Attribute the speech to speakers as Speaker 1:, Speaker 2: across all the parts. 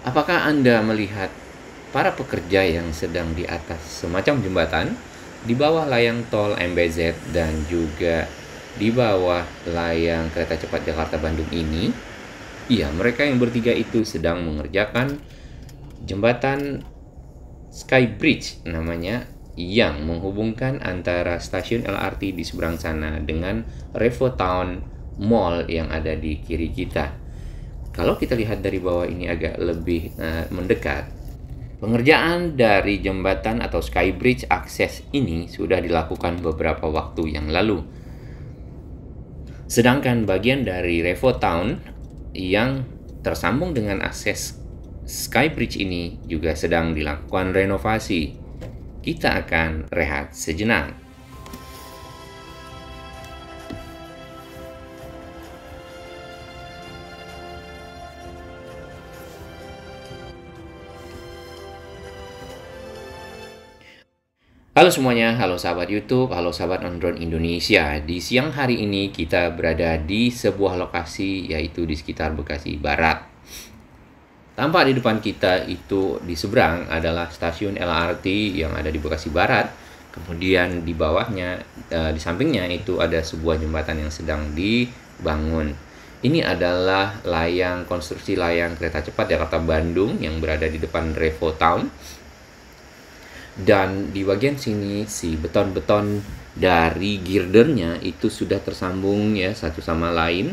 Speaker 1: Apakah Anda melihat para pekerja yang sedang di atas semacam jembatan, di bawah layang tol MBZ dan juga di bawah layang kereta cepat Jakarta-Bandung ini? Iya, mereka yang bertiga itu sedang mengerjakan jembatan Sky Bridge namanya, yang menghubungkan antara stasiun LRT di seberang sana dengan Revo Town Mall yang ada di kiri kita. Kalau kita lihat dari bawah ini agak lebih mendekat, pengerjaan dari jembatan atau Sky Bridge akses ini sudah dilakukan beberapa waktu yang lalu. Sedangkan bagian dari Revo Town yang tersambung dengan akses Sky Bridge ini juga sedang dilakukan renovasi. Kita akan rehat sejenak. Halo semuanya, halo sahabat YouTube, halo sahabat on-drone Indonesia. Di siang hari ini kita berada di sebuah lokasi, yaitu di sekitar Bekasi Barat. Tampak di depan kita itu di seberang adalah stasiun LRT yang ada di Bekasi Barat. Kemudian di bawahnya, di sampingnya itu ada sebuah jembatan yang sedang dibangun. Ini adalah konstruksi layang kereta cepat Jakarta-Bandung yang berada di depan Revo Town. Dan di bagian sini si beton-beton dari girdernya itu sudah tersambung ya satu sama lain,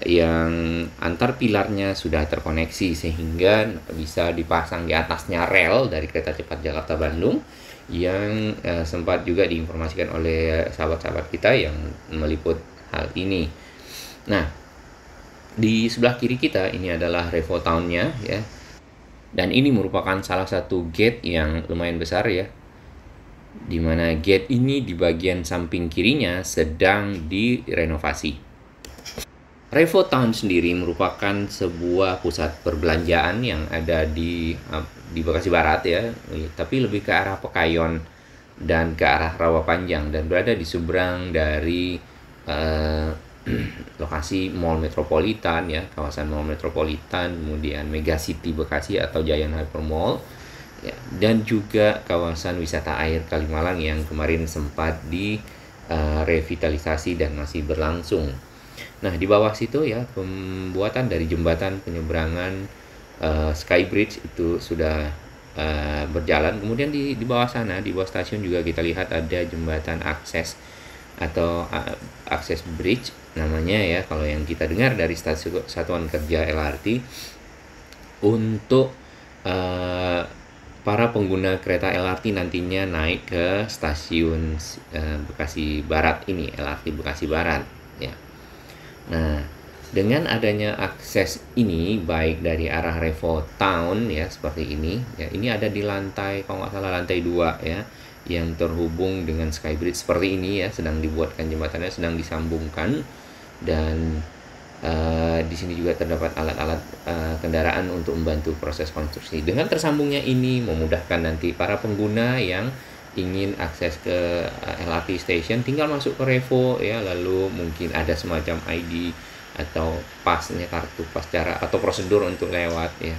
Speaker 1: yang antar pilarnya sudah terkoneksi sehingga bisa dipasang di atasnya rel dari kereta cepat Jakarta-Bandung yang sempat juga diinformasikan oleh sahabat-sahabat kita yang meliput hal ini. Nah, di sebelah kiri kita ini adalah Revo Town-nya ya. Dan ini merupakan salah satu gate yang lumayan besar ya, di mana gate ini di bagian samping kirinya sedang direnovasi. Revo Town sendiri merupakan sebuah pusat perbelanjaan yang ada di Bekasi Barat ya, tapi lebih ke arah Pekayon dan ke arah Rawapanjang, dan berada di seberang dari lokasi Mall Metropolitan ya, kawasan Mall Metropolitan, kemudian Mega City Bekasi atau Giant Hyper Mall ya, dan juga kawasan wisata air Kalimalang yang kemarin sempat direvitalisasi dan masih berlangsung. Nah, di bawah situ ya, pembuatan dari jembatan penyeberangan Sky Bridge itu sudah berjalan. Kemudian di bawah sana, di bawah stasiun juga kita lihat ada jembatan akses atau akses bridge namanya ya, kalau yang kita dengar dari satuan kerja LRT, untuk para pengguna kereta LRT nantinya naik ke stasiun Bekasi Barat ini, LRT Bekasi Barat ya. Nah, dengan adanya akses ini baik dari arah Revo Town ya seperti ini ya, ini ada di lantai, kalau nggak salah lantai 2 ya, yang terhubung dengan Sky Bridge seperti ini ya, sedang dibuatkan jembatannya, sedang disambungkan. Dan di sini juga terdapat alat-alat kendaraan untuk membantu proses konstruksi. Dengan tersambungnya ini memudahkan nanti para pengguna yang ingin akses ke LRT station, tinggal masuk ke Revo ya, lalu mungkin ada semacam ID atau pasnya, kartu pas cara atau prosedur untuk lewat ya.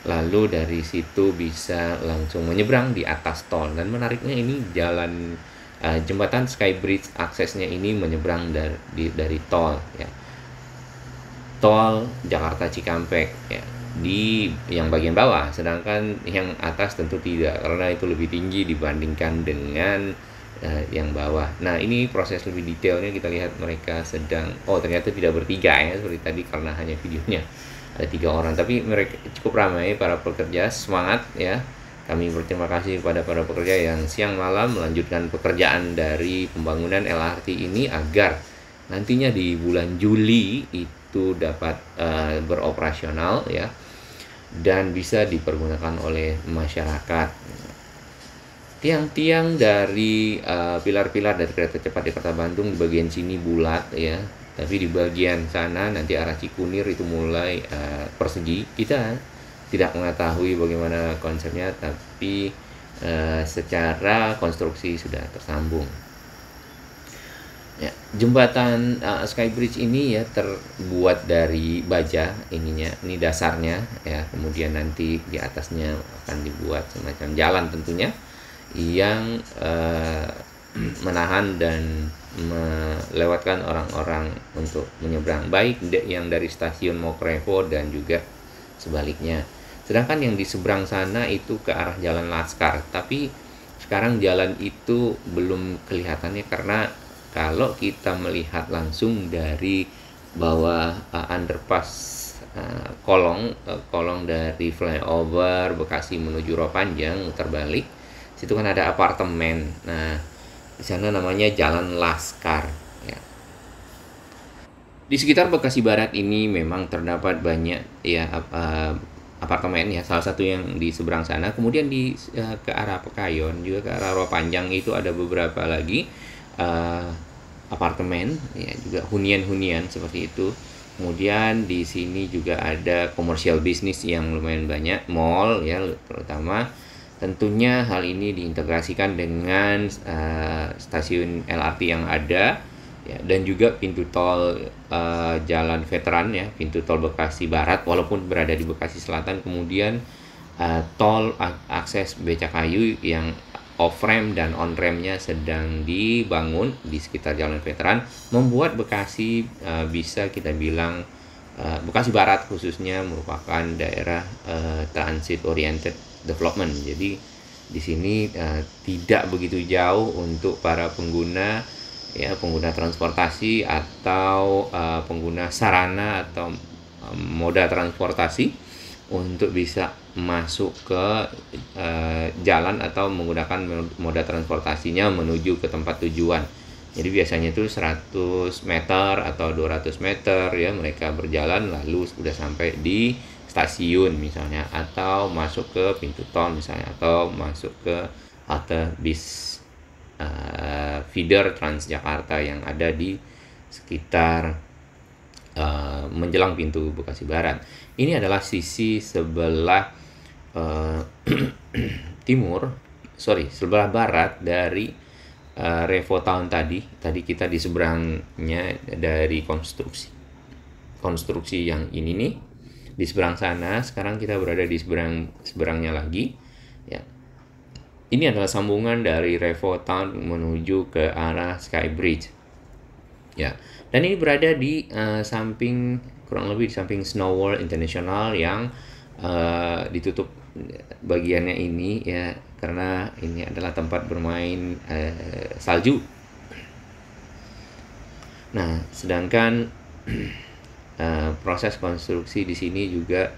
Speaker 1: Lalu dari situ bisa langsung menyeberang di atas tol. Dan menariknya ini jalan jembatan Sky Bridge aksesnya ini menyeberang dari tol ya, tol Jakarta Cikampek ya, di yang bagian bawah, sedangkan yang atas tentu tidak, karena itu lebih tinggi dibandingkan dengan yang bawah. Nah, ini proses lebih detailnya kita lihat mereka sedang, ternyata tidak bertiga ya seperti tadi, karena hanya videonya ada 3 orang, tapi mereka cukup ramai para pekerja. Semangat ya, kami berterima kasih kepada para pekerja yang siang malam melanjutkan pekerjaan dari pembangunan LRT ini agar nantinya di bulan Juli itu dapat beroperasional ya, dan bisa dipergunakan oleh masyarakat. Tiang-tiang dari pilar-pilar dari kereta cepat Jakarta Bandung di bagian sini bulat ya, tapi di bagian sana nanti arah Cikunir itu mulai persegi. Kita tidak mengetahui bagaimana konsepnya, tapi secara konstruksi sudah tersambung. Ya, jembatan Skybridge ini ya terbuat dari baja ininya, ini dasarnya ya. Kemudian nanti di atasnya akan dibuat semacam jalan tentunya yang menahan dan melewatkan orang-orang untuk menyeberang, baik yang dari stasiun mau ke Revo dan juga sebaliknya. Sedangkan yang di seberang sana itu ke arah Jalan Laskar, tapi sekarang jalan itu belum kelihatannya karena kalau kita melihat langsung dari bawah underpass kolong dari flyover Bekasi menuju Ropanjang muter balik, situ kan ada apartemen. Nah, di sana namanya Jalan Laskar ya. Di sekitar Bekasi Barat ini memang terdapat banyak ya apartemen ya, salah satu yang di seberang sana. Kemudian ke arah Pekayon juga ke arah Ropanjang itu ada beberapa lagi apartemen ya, juga hunian-hunian seperti itu. Kemudian di sini juga ada komersial bisnis yang lumayan banyak, mall ya terutama. Tentunya hal ini diintegrasikan dengan stasiun LRT yang ada ya, dan juga pintu tol Jalan Veteran ya, pintu tol Bekasi Barat walaupun berada di Bekasi Selatan. Kemudian tol akses Becakayu yang off-ramp dan on-rampnya sedang dibangun di sekitar Jalan Veteran, membuat Bekasi bisa kita bilang Bekasi Barat khususnya merupakan daerah transit oriented development. Jadi di sini tidak begitu jauh untuk para pengguna ya, pengguna transportasi atau pengguna sarana atau moda transportasi untuk bisa masuk ke jalan atau menggunakan moda transportasinya menuju ke tempat tujuan. Jadi biasanya itu 100 meter atau 200 meter ya mereka berjalan lalu sudah sampai di stasiun misalnya, atau masuk ke pintu tol misalnya, atau masuk ke halte bis feeder Transjakarta yang ada di sekitar menjelang pintu Bekasi Barat. Ini adalah sisi sebelah sebelah barat dari Revo Town tadi. Tadi kita di seberangnya dari konstruksi yang ini nih. Di seberang sana, sekarang kita berada di seberangnya lagi. Ya. Ini adalah sambungan dari Revo Town menuju ke arah Skybridge. Ya. Dan ini berada di kurang lebih di samping Snow World International yang ditutup bagiannya ini ya, karena ini adalah tempat bermain salju. Nah, sedangkan proses konstruksi di sini juga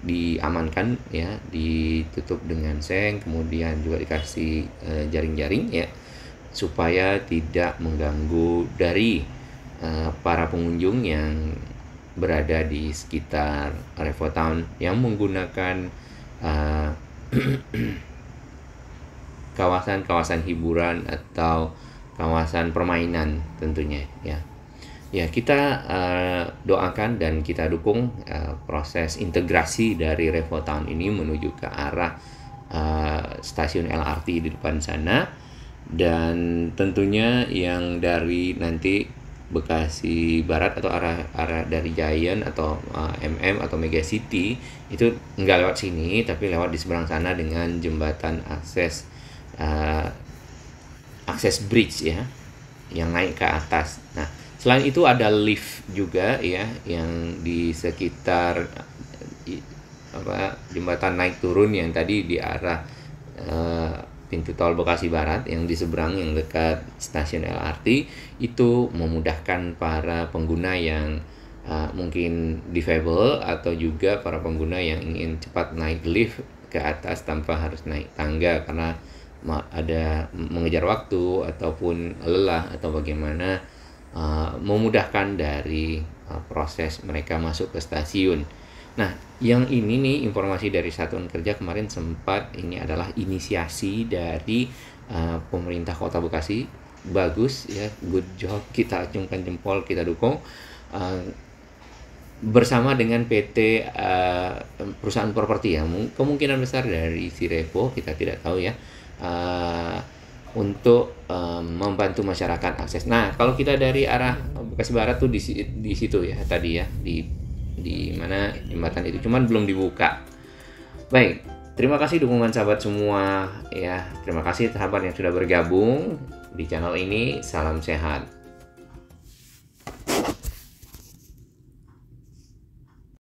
Speaker 1: diamankan ya, ditutup dengan seng, kemudian juga dikasih jaring-jaring ya supaya tidak mengganggu dari para pengunjung yang berada di sekitar Revo Town yang menggunakan kawasan-kawasan hiburan atau kawasan permainan tentunya ya. Ya, kita doakan dan kita dukung proses integrasi dari Revo Town ini menuju ke arah stasiun LRT di depan sana, dan tentunya yang dari nanti Bekasi Barat atau arah dari Giant atau MM atau Mega City itu nggak lewat sini tapi lewat di seberang sana dengan jembatan akses bridge ya yang naik ke atas. Nah, selain itu ada lift juga ya yang di sekitar jembatan naik turun yang tadi di arah pintu tol Bekasi Barat yang di seberang yang dekat stasiun LRT, itu memudahkan para pengguna yang mungkin difabel atau juga para pengguna yang ingin cepat naik lift ke atas tanpa harus naik tangga karena ada mengejar waktu ataupun lelah atau bagaimana, memudahkan dari proses mereka masuk ke stasiun. Nah, yang ini nih informasi dari Satuan Kerja kemarin sempat, ini adalah inisiasi dari pemerintah Kota Bekasi. Bagus ya, good job, kita acungkan jempol, kita dukung. Bersama dengan PT perusahaan properti ya, kemungkinan besar dari si Revo, kita tidak tahu ya, untuk membantu masyarakat akses. Nah, kalau kita dari arah Bekasi Barat tuh di situ ya tadi ya, di mana jembatan itu, cuman belum dibuka. Baik, terima kasih dukungan sahabat semua ya. Terima kasih sahabat yang sudah bergabung di channel ini. Salam sehat.